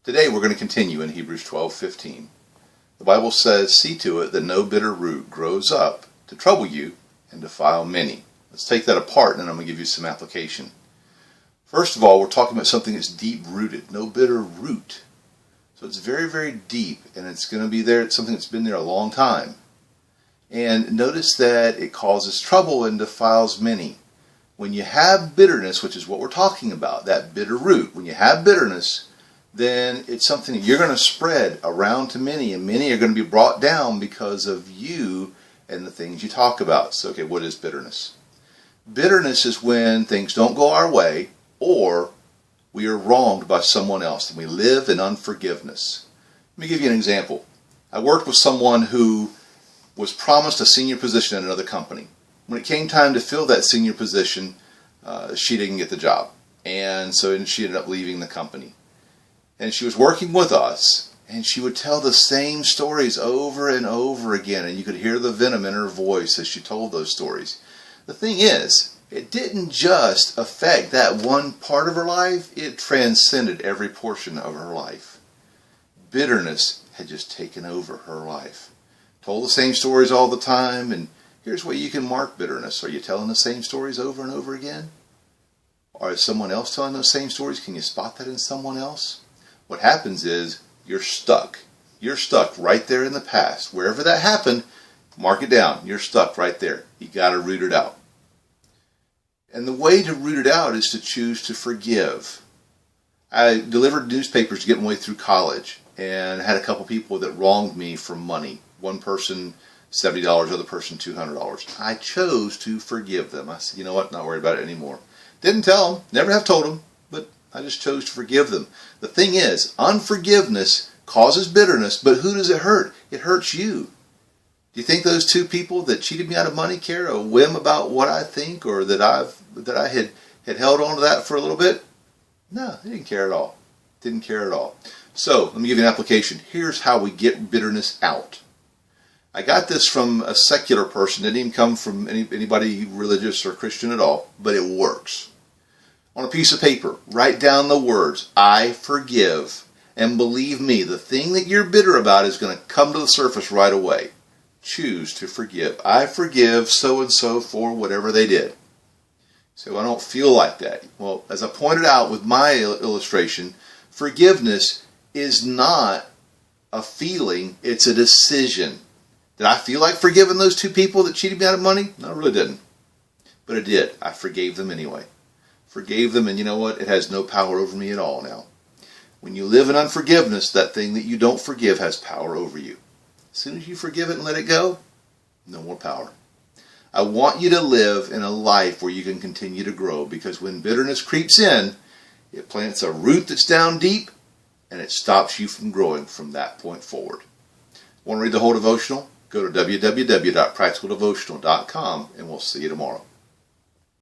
Today we're going to continue in Hebrews 12:15. The Bible says, "See to it that no bitter root grows up to trouble you and defile many." Let's take that apart, and then I'm going to give you some application. First of all, we're talking about something that's deep-rooted, no bitter root. So it's very, very deep, and it's going to be there. It's something that's been there a long time. And notice that it causes trouble and defiles many. When you have bitterness, which is what we're talking about, that bitter root, when you have bitterness, then it's something that you're going to spread around to many, and many are going to be brought down because of you and the things you talk about. So, okay, what is bitterness? Bitterness is when things don't go our way, or we are wronged by someone else, and we live in unforgiveness. Let me give you an example. I worked with someone who was promised a senior position in another company. When it came time to fill that senior position, she didn't get the job. And so she ended up leaving the company. And she was working with us, and she would tell the same stories over and over again, and you could hear the venom in her voice as she told those stories. The thing is, it didn't just affect that one part of her life, it transcended every portion of her life. Bitterness had just taken over her life. Told the same stories all the time, and here's where you can mark bitterness. Are you telling the same stories over and over again? Or is someone else telling those same stories? Can you spot that in someone else? What happens is you're stuck. You're stuck right there in the past. Wherever that happened, mark it down. You're stuck right there. You got to root it out. And the way to root it out is to choose to forgive. I delivered newspapers to get my way through college, and had a couple people that wronged me for money. One person $70, other person $200. I chose to forgive them. I said, you know what, not worried about it anymore. Didn't tell them, never have told them, but I just chose to forgive them. The thing is, unforgiveness causes bitterness, but who does it hurt? It hurts you. Do you think those two people that cheated me out of money care a whim about what I think, or that I had held on to that for a little bit? No, they didn't care at all. Didn't care at all. So, let me give you an application. Here's how we get bitterness out. I got this from a secular person. It didn't even come from anybody religious or Christian at all, but it works. On a piece of paper, write down the words, "I forgive." And believe me, the thing that you're bitter about is going to come to the surface right away. Choose to forgive. I forgive so-and-so for whatever they did. So I don't feel like that. Well, as I pointed out with my illustration, forgiveness is not a feeling, it's a decision. Did I feel like forgiving those two people that cheated me out of money? No, I really didn't. But I did. I forgave them anyway. Forgave them, and you know what? It has no power over me at all now. When you live in unforgiveness, that thing that you don't forgive has power over you. As soon as you forgive it and let it go, no more power. I want you to live in a life where you can continue to grow, because when bitterness creeps in, it plants a root that's down deep, and it stops you from growing from that point forward. Want to read the whole devotional? Go to www.practicaldevotional.com, and we'll see you tomorrow.